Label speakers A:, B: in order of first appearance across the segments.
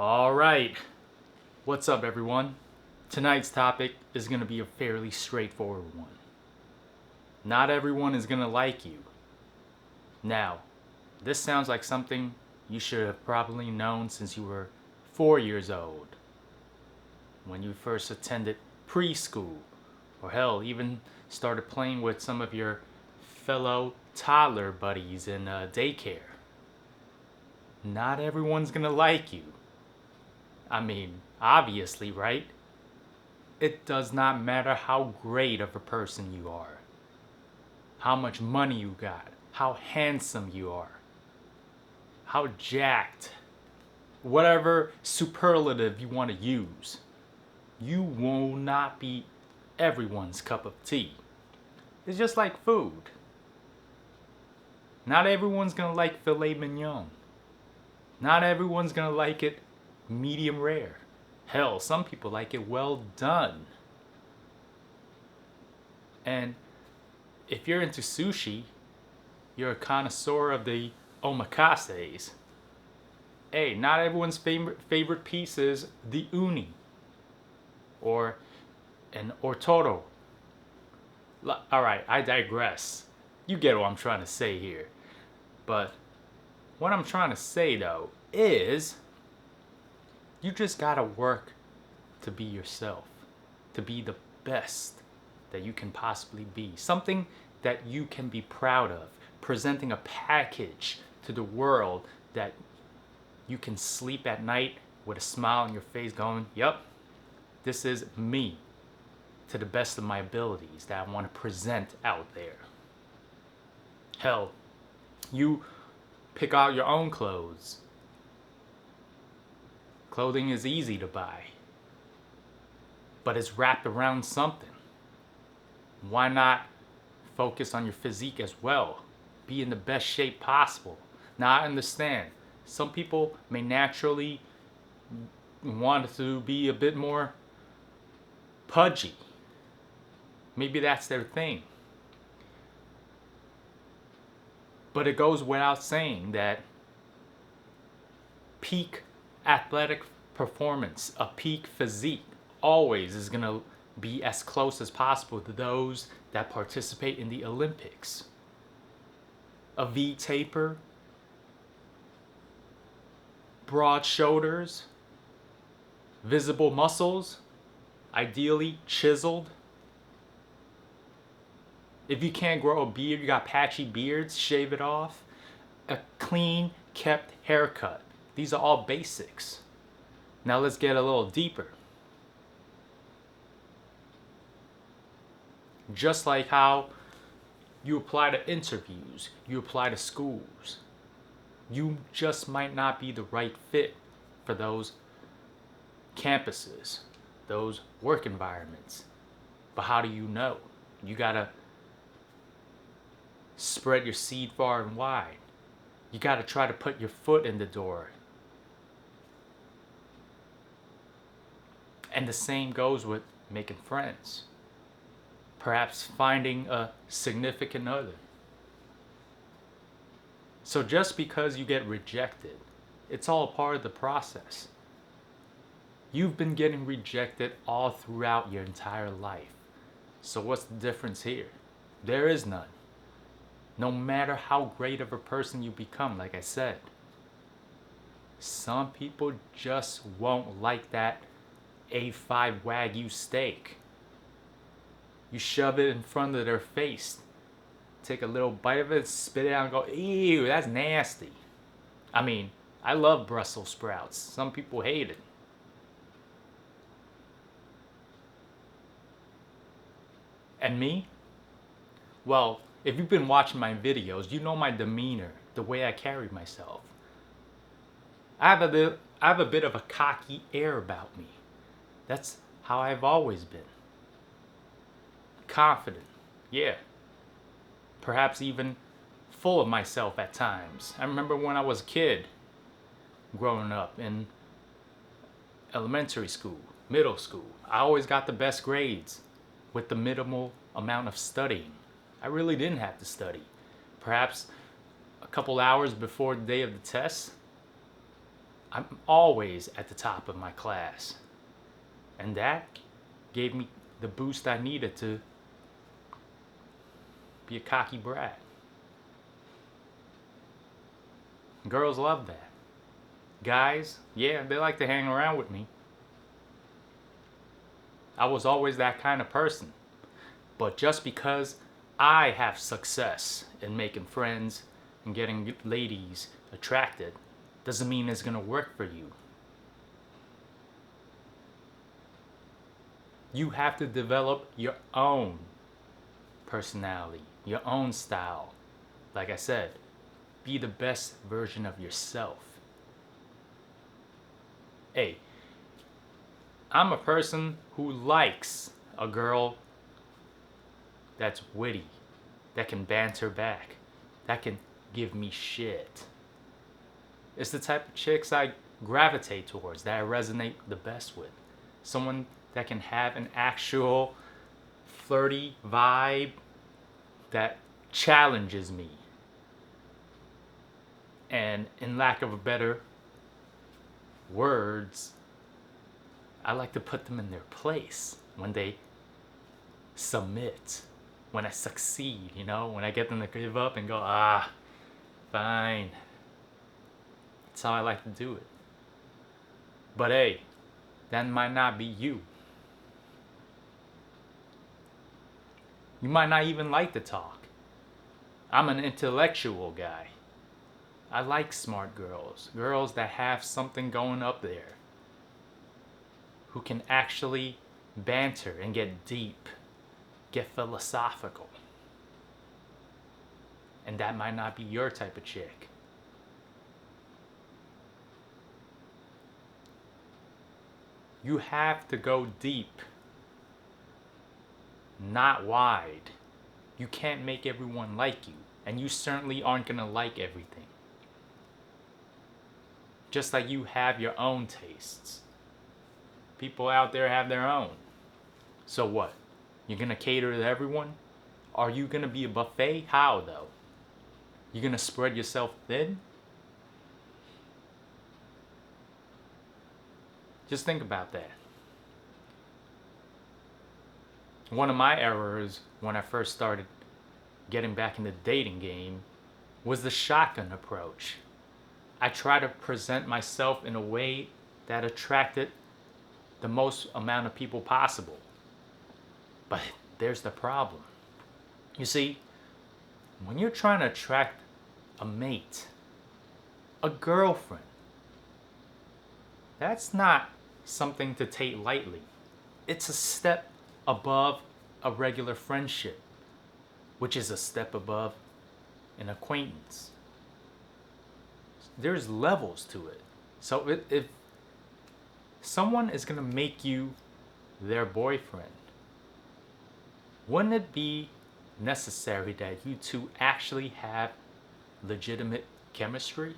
A: All right, what's up, everyone? Tonight's topic is going to be a fairly straightforward one. Not everyone is going to like you. Now, this sounds like something you should have probably known since you were 4 years old, when you first attended preschool, or hell, even started playing with some of your fellow toddler buddies in daycare. Not everyone's going to like you. I mean, obviously, right? It does not matter how great of a person you are, how much money you got, how handsome you are, how jacked, whatever superlative you want to use. You will not be everyone's cup of tea. It's just like food. Not everyone's gonna like filet mignon. Not everyone's gonna like it medium rare. Hell, some people like it well done. And if you're into sushi, you're a connoisseur of the omakases. Hey, not everyone's favorite piece is the uni or an ortoro. Alright, I digress. You get what I'm trying to say here. But what I'm trying to say though is you just gotta work to be yourself, to be the best that you can possibly be. Something that you can be proud of, presenting a package to the world that you can sleep at night with a smile on your face going, yep, this is me to the best of my abilities that I want to present out there. Hell, you pick out your own clothes. Clothing is easy to buy, but it's wrapped around something. Why not focus on your physique as well? Be in the best shape possible. Now, I understand some people may naturally want to be a bit more pudgy. Maybe that's their thing. But it goes without saying that peak athletic performance, a peak physique, always is going to be as close as possible to those that participate in the Olympics. A V taper, broad shoulders, visible muscles, ideally chiseled. If you can't grow a beard, you got patchy beards, shave it off. A clean kept haircut. These are all basics. Now let's get a little deeper. Just like how you apply to interviews, you apply to schools. You just might not be the right fit for those campuses, those work environments. But how do you know? You gotta spread your seed far and wide. You gotta try to put your foot in the door. And the same goes with making friends. Perhaps finding a significant other. So just because you get rejected, it's all part of the process. You've been getting rejected all throughout your entire life. So what's the difference here? There is none. No matter how great of a person you become, like I said. Some people just won't like that A5 Wagyu steak. You shove it in front of their face, take a little bite of it, spit it out and go, ew, that's nasty. I mean, I love Brussels sprouts. Some people hate it. And me? Well, if you've been watching my videos, you know my demeanor, the way I carry myself. I have a bit of a cocky air about me. That's how I've always been. Confident, yeah. Perhaps even full of myself at times. I remember when I was a kid, growing up in elementary school, middle school, I always got the best grades with the minimal amount of studying. I really didn't have to study. Perhaps a couple hours before the day of the test, I'm always at the top of my class. And that gave me the boost I needed to be a cocky brat. Girls love that. Guys, yeah, they like to hang around with me. I was always that kind of person. But just because I have success in making friends and getting ladies attracted doesn't mean it's gonna work for you. You have to develop your own personality, your own style. Like I said, be the best version of yourself. Hey, I'm a person who likes a girl that's witty, that can banter back, that can give me shit. It's the type of chicks I gravitate towards, that I resonate the best with. Someone that can have an actual flirty vibe that challenges me. And in lack of a better words, I like to put them in their place when they submit, when I succeed, when I get them to give up and go, fine. That's how I like to do it. But hey, that might not be you. You might not even like to talk. I'm an intellectual guy. I like smart girls, girls that have something going up there, who can actually banter and get deep, get philosophical. And that might not be your type of chick. You have to go deep, not wide. You can't make everyone like you, and you certainly aren't gonna like everything. Just like you have your own tastes. People out there have their own. So what? You're gonna cater to everyone? Are you gonna be a buffet? How though? You're gonna spread yourself thin? Just think about that. One of my errors when I first started getting back in the dating game was the shotgun approach. I tried to present myself in a way that attracted the most amount of people possible. But there's the problem. You see, when you're trying to attract a mate, a girlfriend, that's not something to take lightly. It's a step above a regular friendship, which is a step above an acquaintance. There's levels to it. So if someone is going to make you their boyfriend, wouldn't it be necessary that you two actually have legitimate chemistry?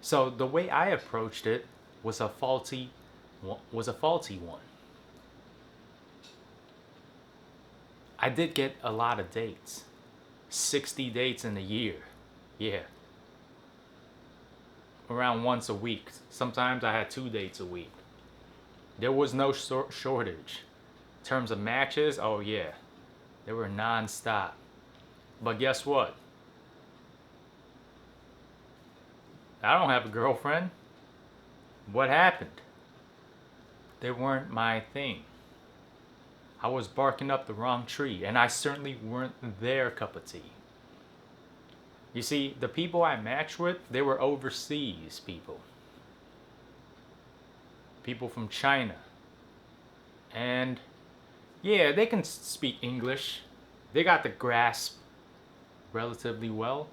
A: So the way I approached it was a faulty one. I did get a lot of dates. 60 dates in a year. Yeah. Around once a week. Sometimes I had 2 dates a week. There was no shortage. In terms of matches, oh yeah. They were non-stop. But guess what? I don't have a girlfriend. What happened? They weren't my thing. I was barking up the wrong tree, and I certainly weren't their cup of tea. You see, the people I matched with, they were overseas people. People from China. And yeah, they can speak English. They got the grasp relatively well.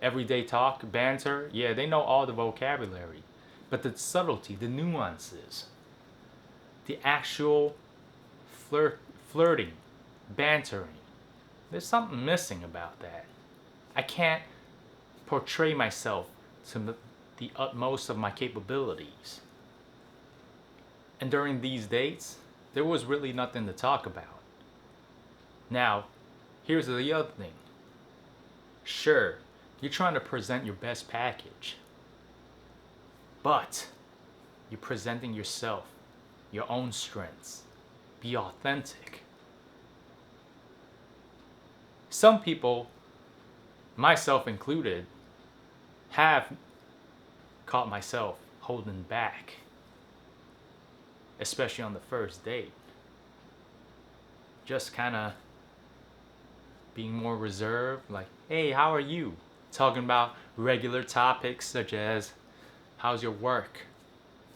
A: Everyday talk, banter, yeah, they know all the vocabulary. But the subtlety, the nuances, the actual flirting, bantering, there's something missing about that. I can't portray myself to the utmost of my capabilities. And during these dates, there was really nothing to talk about. Now, here's the other thing. Sure, you're trying to present your best package. but you're presenting yourself, your own strengths. Be authentic. Some people, myself included, have caught myself holding back, especially on the first date. Just kind of being more reserved, like, hey, how are you? Talking about regular topics such as how's your work,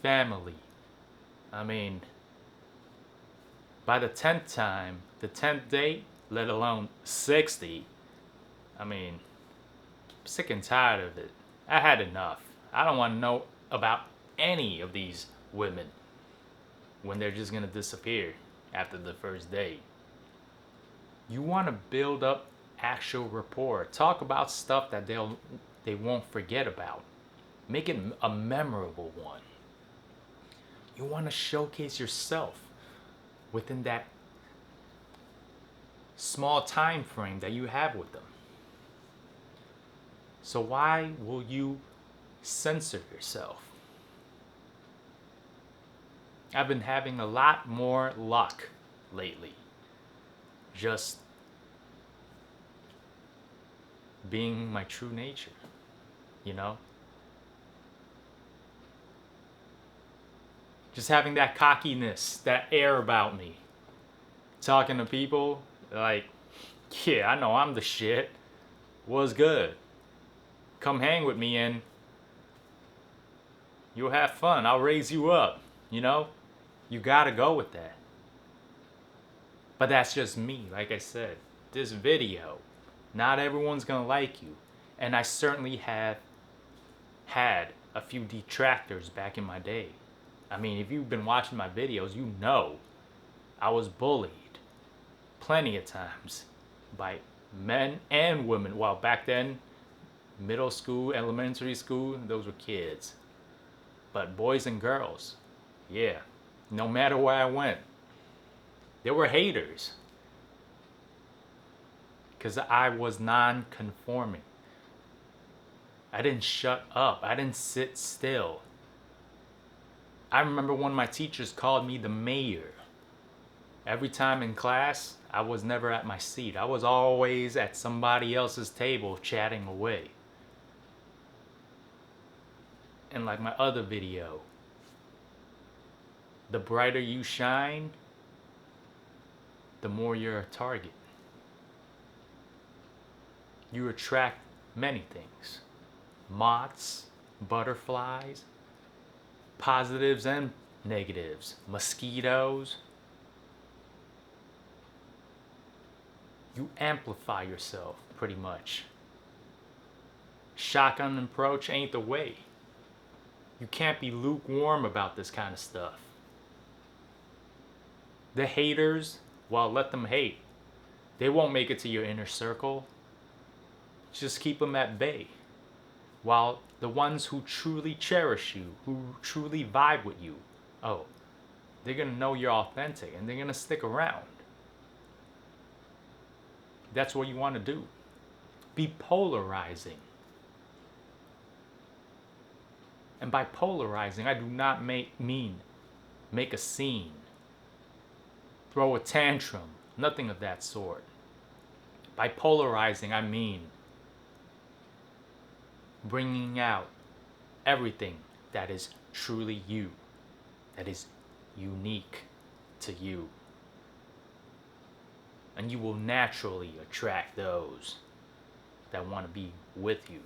A: family. I mean, by the 10th time, the 10th date, let alone 60, I mean, I'm sick and tired of it. I had enough. I don't want to know about any of these women when they're just going to disappear after the first date. You want to build up actual rapport. Talk about stuff that they won't forget about. Make it a memorable one. You want to showcase yourself within that small time frame that you have with them. So why will you censor yourself? I've been having a lot more luck lately. Just being my true nature, you know? Just having that cockiness, that air about me. Talking to people like, yeah, I know I'm the shit. What's good? Come hang with me and you'll have fun. I'll raise you up, you know? You gotta go with that. But that's just me, like I said. This video, not everyone's gonna like you. And I certainly have had a few detractors back in my day. I mean, if you've been watching my videos, you know I was bullied plenty of times by men and women. Well, back then, middle school, elementary school, those were kids. But boys and girls, yeah, no matter where I went, there were haters. Because I was non-conforming. I didn't shut up. I didn't sit still. I remember one of my teachers called me the mayor. Every time in class, I was never at my seat. I was always at somebody else's table chatting away. And like my other video, the brighter you shine, the more you're a target. You attract many things. Moths, butterflies, positives and negatives, mosquitoes. You amplify yourself pretty much. Shotgun approach ain't the way. You can't be lukewarm about this kind of stuff. The haters, well, let them hate. They won't make it to your inner circle. Just keep them at bay. While the ones who truly cherish you, who truly vibe with you, oh, they're gonna know you're authentic and they're gonna stick around. That's what you want to do. Be polarizing. And by polarizing, I do not mean make a scene, throw a tantrum, nothing of that sort. By polarizing, I mean bringing out everything that is truly you, that is unique to you. And you will naturally attract those that want to be with you,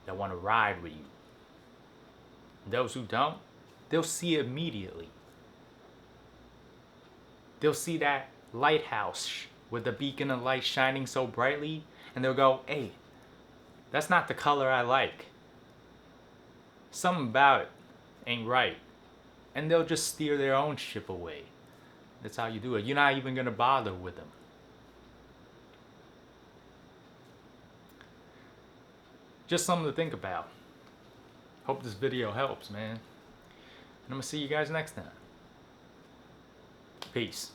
A: that want to ride with you. Those who don't, they'll see it immediately. They'll see that lighthouse with the beacon of light shining so brightly, and they'll go, hey, that's not the color I like. Something about it ain't right. And they'll just steer their own ship away. That's how you do it. You're not even going to bother with them. Just something to think about. Hope this video helps, man. And I'm going to see you guys next time. Peace.